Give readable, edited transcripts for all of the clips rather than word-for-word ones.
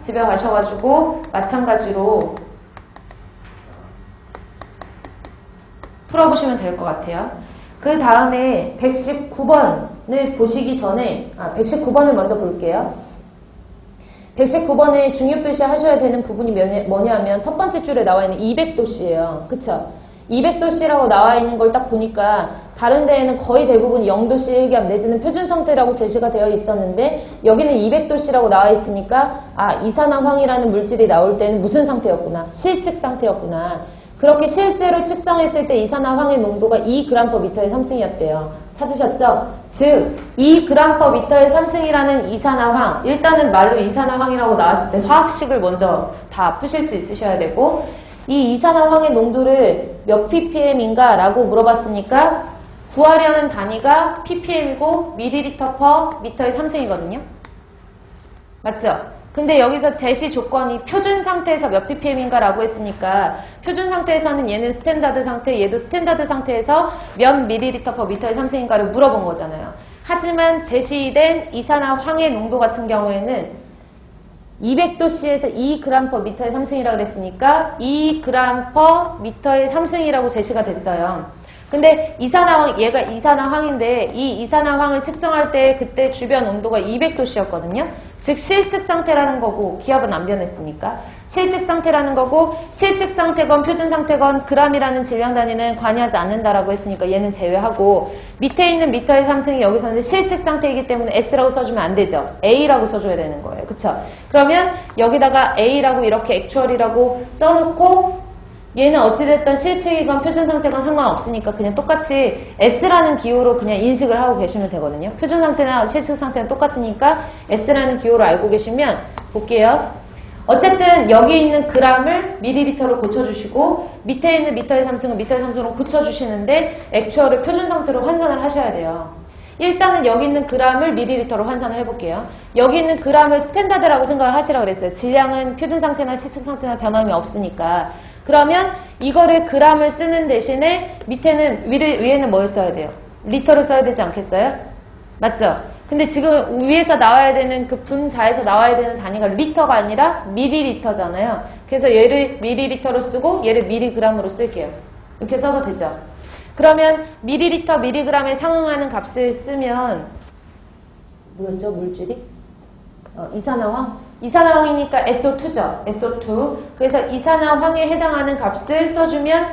집에 가셔가지고 마찬가지로 풀어보시면 될 것 같아요. 그 다음에 119번을 보시기 전에 119번을 먼저 볼게요. 119번에 중요 표시 하셔야 되는 부분이 뭐냐면 첫 번째 줄에 나와 있는 200도씨예요. 그쵸? 200도씨라고 나와 있는 걸 딱 보니까 다른 데에는 거의 대부분 0도씨 일기압 내지는 표준 상태라고 제시가 되어 있었는데 여기는 200도씨라고 나와 있으니까 이산화황이라는 물질이 나올 때는 무슨 상태였구나? 실측 상태였구나. 그렇게 실제로 측정했을 때 이산화황의 농도가 2g/m의 삼승이었대요. 찾으셨죠? 즉 2g/m의 삼승이라는 이산화황, 일단은 말로 이산화황이라고 나왔을 때 화학식을 먼저 다 푸실 수 있으셔야 되고, 이 이산화황의 농도를 몇 ppm인가 라고 물어봤으니까 구하려는 단위가 ppm이고 ml/m의 삼승이거든요. 맞죠? 근데 여기서 제시 조건이 표준 상태에서 몇 ppm인가 라고 했으니까 표준 상태에서는 얘는 스탠다드 상태, 얘도 스탠다드 상태에서 몇 ml/m의 삼승인가를 물어본 거잖아요. 하지만 제시된 이산화황의 농도 같은 경우에는 200도씨에서 2g/m의 삼승이라고 그랬으니까 2g/m의 삼승이라고 제시가 됐어요. 근데 이산화황, 얘가 이산화황인데 이 이산화황을 측정할 때 그때 주변 온도가 200도씨였거든요. 즉 실측 상태라는 거고 기압은 안 변했으니까 실측 상태라는 거고, 실측 상태건 표준 상태건 g이라는 질량 단위는 관여하지 않는다라고 했으니까 얘는 제외하고, 밑에 있는 미터의 삼승이 여기서는 실측 상태이기 때문에 S라고 써주면 안 되죠. A라고 써줘야 되는 거예요. 그쵸? 그러면 여기다가 A라고 이렇게 액추얼이라고 써놓고, 얘는 어찌됐든 실측이건 표준 상태건 상관없으니까 그냥 똑같이 S라는 기호로 그냥 인식을 하고 계시면 되거든요. 표준 상태나 실측 상태는 똑같으니까 S라는 기호로 알고 계시면, 볼게요. 어쨌든 여기 있는 g을 ml로 고쳐주시고 밑에 있는 미터의 삼승은 미터의 삼승으로 고쳐주시는데 액추얼을 표준 상태로 환산을 하셔야 돼요. 일단은 여기 있는 g을 ml로 환산을 해볼게요. 여기 있는 g을 스탠다드라고 생각을 하시라고 그랬어요. 질량은 표준 상태나 실측 상태나 변함이 없으니까. 그러면 이거를 g을 쓰는 대신에 밑에는 위에는 뭘 써야 돼요? 리터를 써야 되지 않겠어요? 맞죠? 근데 지금 위에서 나와야 되는 그 분자에서 나와야 되는 단위가 리터가 아니라 밀리리터잖아요. 그래서 얘를 밀리리터로 쓰고 얘를 밀리그램으로 쓸게요. 이렇게 써도 되죠. 그러면 밀리리터, 밀리그램에 상응하는 값을 쓰면 뭐였죠? 물질이? 이산화황? 이산화황이니까 SO2죠. SO2. 그래서 이산화황에 해당하는 값을 써주면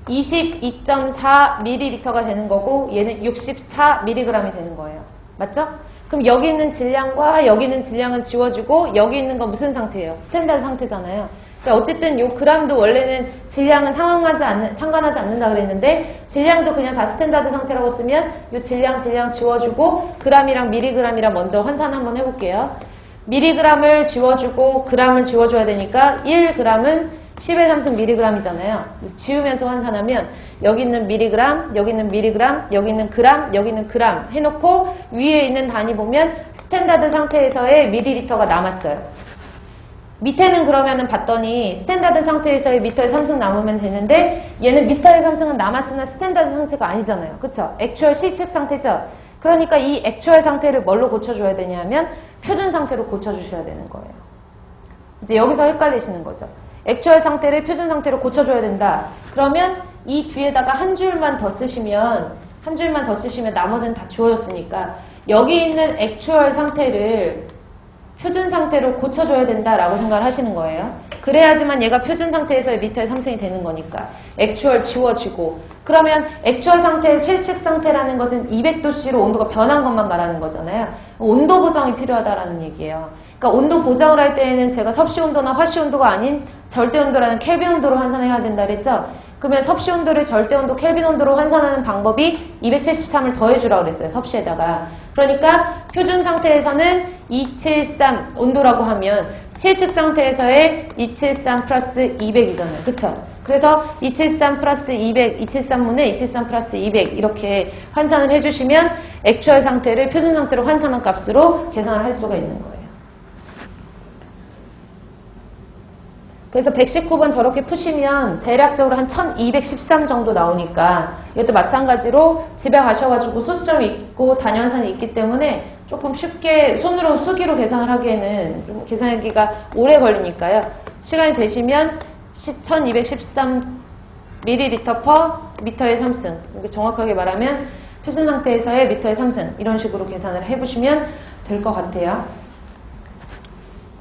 22.4ml가 되는 거고 얘는 64mg이 되는 거예요. 맞죠? 그럼 여기 있는 질량과 여기 있는 질량은 지워지고 여기 있는 건 무슨 상태예요? 스탠다드 상태잖아요. 그러니까 어쨌든 요 g도 원래는 질량은 상관하지 않는다 그랬는데 질량도 그냥 다 스탠다드 상태라고 쓰면 요 질량 지워주고 g이랑 mg이랑 먼저 환산 한번 해볼게요. mg을 지워주고 g을 지워줘야 되니까 1g은 10의 3승 mg이잖아요. 지우면서 환산하면 여기 있는 mg, 여기 있는 mg, 여기 있는 g, 여기 있는 g 해놓고 위에 있는 단위 보면 스탠다드 상태에서의 ml가 남았어요. 밑에는 그러면은 봤더니 스탠다드 상태에서의 미터의 삼승 남으면 되는데 얘는 미터의 삼승은 남았으나 스탠다드 상태가 아니잖아요. 그쵸? 액추얼 실측 상태죠? 그러니까 이 액추얼 상태를 뭘로 고쳐줘야 되냐면 표준 상태로 고쳐주셔야 되는 거예요. 이제 여기서 헷갈리시는 거죠. 액추얼 상태를 표준 상태로 고쳐줘야 된다. 그러면 이 뒤에다가 한 줄만 더 쓰시면 나머지는 다 지워졌으니까 여기 있는 액추얼 상태를 표준 상태로 고쳐줘야 된다라고 생각을 하시는 거예요. 그래야지만 얘가 표준 상태에서의 미터의 삼승이 되는 거니까 액추얼 지워지고, 그러면 액추얼 상태, 실측 상태라는 것은 200도씨로 온도가 변한 것만 말하는 거잖아요. 온도 보정이 필요하다라는 얘기예요. 그러니까 온도 보정을 할 때에는 제가 섭씨 온도나 화씨 온도가 아닌 절대 온도라는 켈빈 온도로 환산해야 된다 그랬죠? 그러면 섭씨 온도를 절대 온도 켈빈 온도로 환산하는 방법이 273을 더해주라고 그랬어요. 섭씨에다가. 그러니까 표준 상태에서는 273 온도라고 하면 실측 상태에서의 273 플러스 200이잖아요. 그쵸? 그래서 273 플러스 200, 273분의 273 플러스 200 이렇게 환산을 해주시면 액추얼 상태를 표준 상태로 환산한 값으로 계산을 할 수가 있는 거예요. 그래서 119번 저렇게 푸시면 대략적으로 한 1213 정도 나오니까 이것도 마찬가지로 집에 가셔가지고 소수점이 있고 단위환산이 있기 때문에 조금 쉽게 손으로 수기로 계산을 하기에는 좀 계산하기가 오래 걸리니까요. 시간이 되시면 1213ml per 미터의 3승. 이게 정확하게 말하면 표준 상태에서의 미터의 3승. 이런 식으로 계산을 해보시면 될 것 같아요.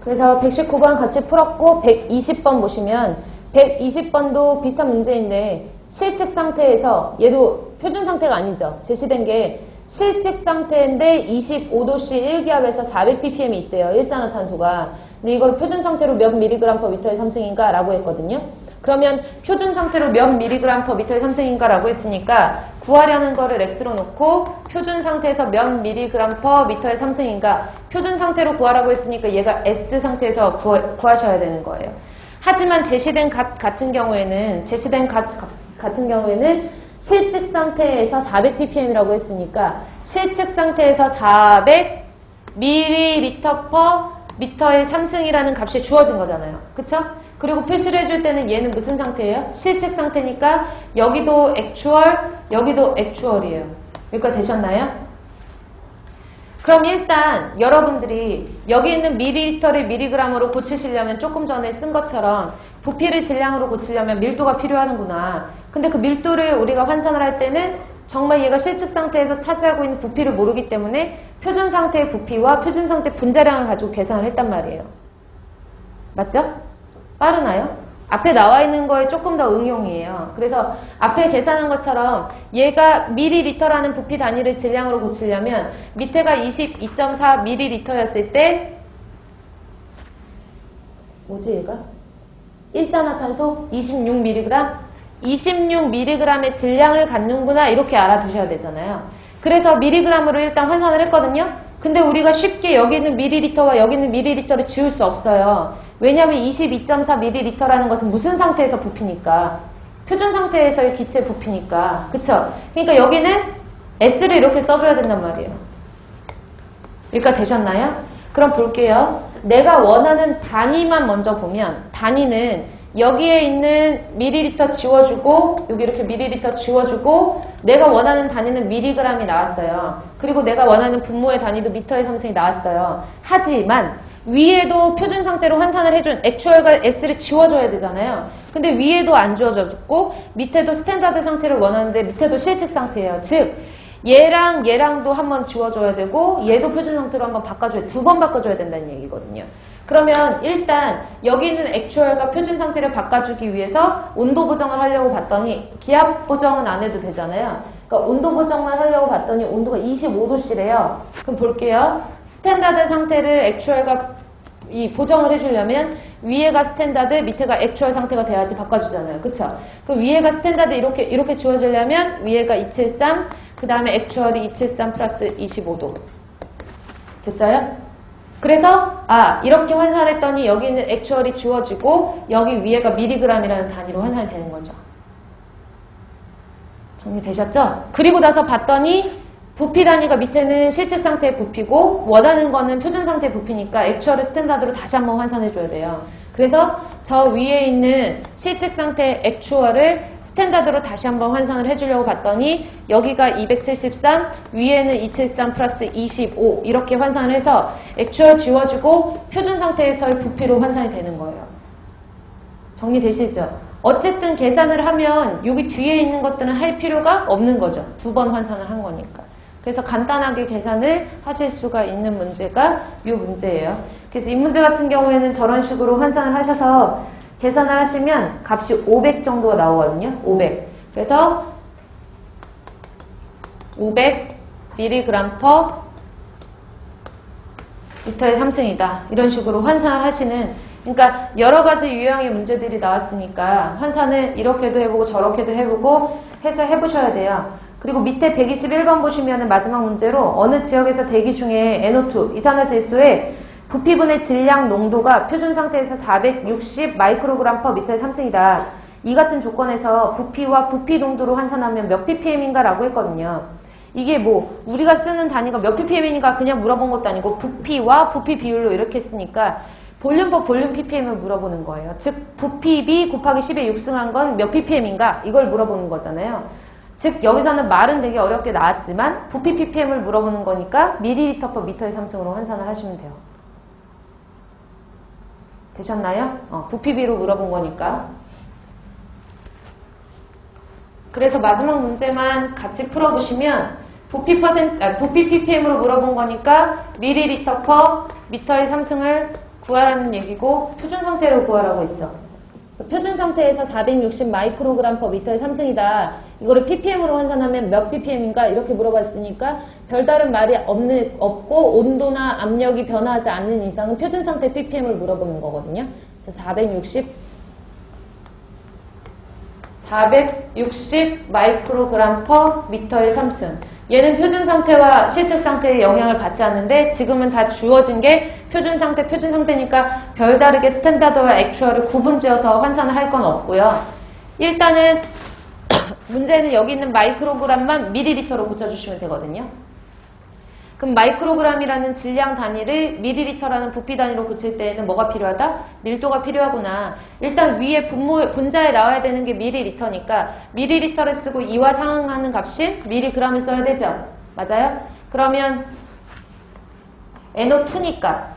그래서 119번 같이 풀었고 120번 보시면 120번도 비슷한 문제인데 실측 상태에서 얘도 표준 상태가 아니죠. 제시된 게 실측 상태인데 25도씨 1기압에서 400ppm이 있대요. 일산화탄소가. 근데 이걸 표준 상태로 몇 mg per 미터의 3승인가 라고 했거든요. 그러면 표준 상태로 몇 mg per 미터의 3승인가 라고 했으니까 구하려는 거를 x로 놓고 표준 상태에서 몇 mg per 미터의 3승인가 표준 상태로 구하라고 했으니까 얘가 S 상태에서 구하셔야 되는 거예요. 하지만 제시된 값 같은 경우에는 실측 상태에서 400ppm이라고 했으니까 실측 상태에서 400ml per 미터의 3승이라는 값이 주어진 거잖아요. 그쵸? 그리고 표시를 해줄 때는 얘는 무슨 상태예요? 실측 상태니까 여기도 액추얼, 여기도 액추얼이에요. 여기까지 되셨나요? 그럼 일단 여러분들이 여기 있는 밀리리터를 미리그램으로 고치시려면 조금 전에 쓴 것처럼 부피를 질량으로 고치려면 밀도가 필요하는구나. 근데 그 밀도를 우리가 환산을 할 때는 정말 얘가 실측 상태에서 차지하고 있는 부피를 모르기 때문에 표준 상태의 부피와 표준 상태 분자량을 가지고 계산을 했단 말이에요. 맞죠? 빠르나요? 앞에 나와 있는 거에 조금 더 응용이에요. 그래서 앞에 계산한 것처럼 얘가 밀리리터라는 부피 단위를 질량으로 고치려면 밑에가 22.4ml였을 때 뭐지 얘가? 일산화탄소 26mg? 26mg의 질량을 갖는구나 이렇게 알아두셔야 되잖아요. 그래서 mg으로 일단 환산을 했거든요. 근데 우리가 쉽게 여기 있는 밀리리터와 여기 있는 밀리리터를 지울 수 없어요. 왜냐하면 22.4ml라는 것은 무슨 상태에서 부피니까? 표준 상태에서의 기체 부피니까. 그쵸? 그러니까 여기는 S를 이렇게 써줘야 된단 말이에요. 여기까지 되셨나요? 그럼 볼게요. 내가 원하는 단위만 먼저 보면 단위는 여기에 있는 밀리리터 지워주고 여기 이렇게 밀리리터 지워주고 내가 원하는 단위는 미리그램이 나왔어요. 그리고 내가 원하는 분모의 단위도 미터의 3승이 나왔어요. 하지만 위에도 표준 상태로 환산을 해준 액추얼과 S를 지워줘야 되잖아요. 근데 위에도 안 지워졌고 밑에도 스탠다드 상태를 원하는데 밑에도 실측 상태예요. 즉 얘랑 얘랑도 한번 지워줘야 되고 얘도 표준 상태로 한번 바꿔줘야 두 번 바꿔줘야 된다는 얘기거든요. 그러면 일단 여기 있는 액추얼과 표준 상태를 바꿔주기 위해서 온도 보정을 하려고 봤더니 기압 보정은 안 해도 되잖아요. 그러니까 온도 보정만 하려고 봤더니 온도가 25도씨래요. 그럼 볼게요. 스탠다드 상태를 액추얼과 이 보정을 해주려면 위에가 스탠다드, 밑에가 액추얼 상태가 돼야지 바꿔주잖아요. 그쵸? 그럼 위에가 스탠다드 이렇게 지워주려면 위에가 273, 그 다음에 액추얼이 273 플러스 25도. 됐어요? 그래서 이렇게 환산했더니 여기 있는 액추얼이 지워지고 여기 위에가 미리그램이라는 단위로 환산이 되는 거죠. 정리되셨죠? 그리고 나서 봤더니 부피 단위가 밑에는 실측 상태의 부피고 원하는 거는 표준 상태의 부피니까 액추얼을 스탠다드로 다시 한번 환산해줘야 돼요. 그래서 저 위에 있는 실측 상태의 액추얼을 스탠다드로 다시 한번 환산을 해주려고 봤더니 여기가 273, 위에는 273 플러스 25 이렇게 환산을 해서 액추얼 지워주고 표준 상태에서의 부피로 환산이 되는 거예요. 정리되시죠? 어쨌든 계산을 하면 여기 뒤에 있는 것들은 할 필요가 없는 거죠. 두 번 환산을 한 거니까. 그래서 간단하게 계산을 하실 수가 있는 문제가 이 문제예요. 그래서 이 문제 같은 경우에는 저런 식으로 환산을 하셔서 계산을 하시면 값이 500 정도가 나오거든요. 500. 그래서 500mg per 미터의 3승이다. 이런 식으로 환산을 하시는, 그러니까 여러 가지 유형의 문제들이 나왔으니까 환산을 이렇게도 해보고 저렇게도 해보고 해서 해보셔야 돼요. 그리고 밑에 121번 보시면은 마지막 문제로 어느 지역에서 대기 중에 NO2, 이산화질소의 부피분의 질량 농도가 표준 상태에서 460 마이크로그램 퍼 미터의 3승이다. 이 같은 조건에서 부피와 부피 농도로 환산하면 몇 ppm인가 라고 했거든요. 이게 뭐 우리가 쓰는 단위가 몇 ppm인가 그냥 물어본 것도 아니고 부피와 부피 비율로 이렇게 했으니까 볼륨 퍼 볼륨 ppm을 물어보는 거예요. 즉 부피 B 곱하기 10에 육승한 건 몇 ppm인가 이걸 물어보는 거잖아요. 즉 여기서는 말은 되게 어렵게 나왔지만 부피 ppm을 물어보는 거니까 ml per 미터의 삼승으로 환산을 하시면 돼요. 되셨나요? 부피비로 물어본 거니까. 그래서 마지막 문제만 같이 풀어보시면 부피 ppm으로 물어본 거니까 ml per 미터의 삼승을 구하라는 얘기고 표준 상태로 구하라고 했죠. 표준 상태에서 460 마이크로그램 per 미터의 삼승이다. 이거를 ppm으로 환산하면 몇 ppm인가 이렇게 물어봤으니까 별다른 말이 없고 온도나 압력이 변화하지 않는 이상은 표준 상태 ppm을 물어보는 거거든요. 그래서 460 마이크로그램 per 미터의 삼승. 얘는 표준 상태와 실습 상태의 영향을 받지 않는데 지금은 다 주어진 게 표준 상태니까 별다르게 스탠다드와 액추얼을 구분지어서 환산을 할 건 없고요. 일단은 문제는 여기 있는 마이크로그램만 밀리리터로 고쳐주시면 되거든요. 그럼 마이크로그램이라는 질량 단위를 밀리리터라는 부피 단위로 고칠 때에는 뭐가 필요하다? 밀도가 필요하구나. 일단 위에 분자에 나와야 되는 게 밀리리터니까 밀리리터를 쓰고 이와 상응하는 값인 밀리그램을 써야 되죠. 맞아요? 그러면 NO2니까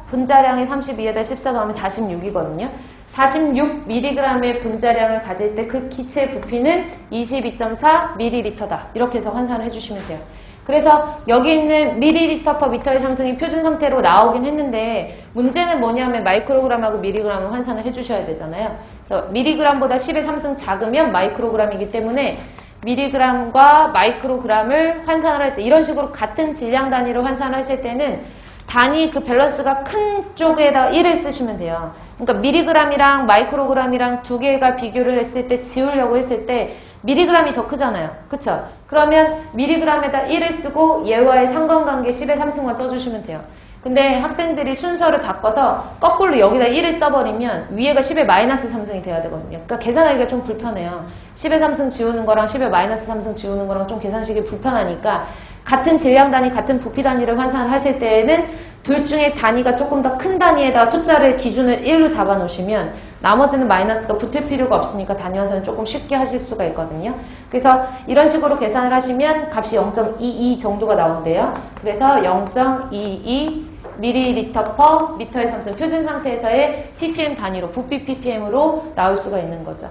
분자량이 32에다 14 더하면 46이거든요. 46mg의 분자량을 가질 때 그 기체의 부피는 22.4ml다. 이렇게 해서 환산을 해주시면 돼요. 그래서 여기 있는 ml per 미터의 상승이 표준 상태로 나오긴 했는데 문제는 뭐냐면 마이크로그램하고 밀리그램을 환산을 해주셔야 되잖아요. 그래서 밀리그램보다 10의 3승 작으면 마이크로그램이기 때문에 밀리그램과 마이크로그램을 환산을 할 때 이런 식으로 같은 질량 단위로 환산을 하실 때는 단위 그 밸런스가 큰 쪽에다 1을 쓰시면 돼요. 그러니까 밀리그램이랑 마이크로그램이랑 두 개가 비교를 했을 때 지우려고 했을 때 밀리그램이 더 크잖아요. 그쵸? 그러면 밀리그램에다 1을 쓰고 얘와의 상관관계 10의 3승만 써주시면 돼요. 근데 학생들이 순서를 바꿔서 거꾸로 여기다 1을 써버리면 위에가 10의 마이너스 3승이 돼야 되거든요. 그러니까 계산하기가 좀 불편해요. 10의 3승 지우는 거랑 10의 마이너스 3승 지우는 거랑 좀 계산식이 불편하니까 같은 질량 단위, 같은 부피 단위를 환산하실 때에는 둘 중에 단위가 조금 더 큰 단위에다 숫자를 기준을 1로 잡아 놓으시면 나머지는 마이너스가 붙을 필요가 없으니까 단위 환산을 조금 쉽게 하실 수가 있거든요. 그래서 이런 식으로 계산을 하시면 값이 0.22 정도가 나온대요. 그래서 0.22 ml per 미터의 삼승 표준 상태에서의 ppm 단위로 부피 ppm으로 나올 수가 있는 거죠.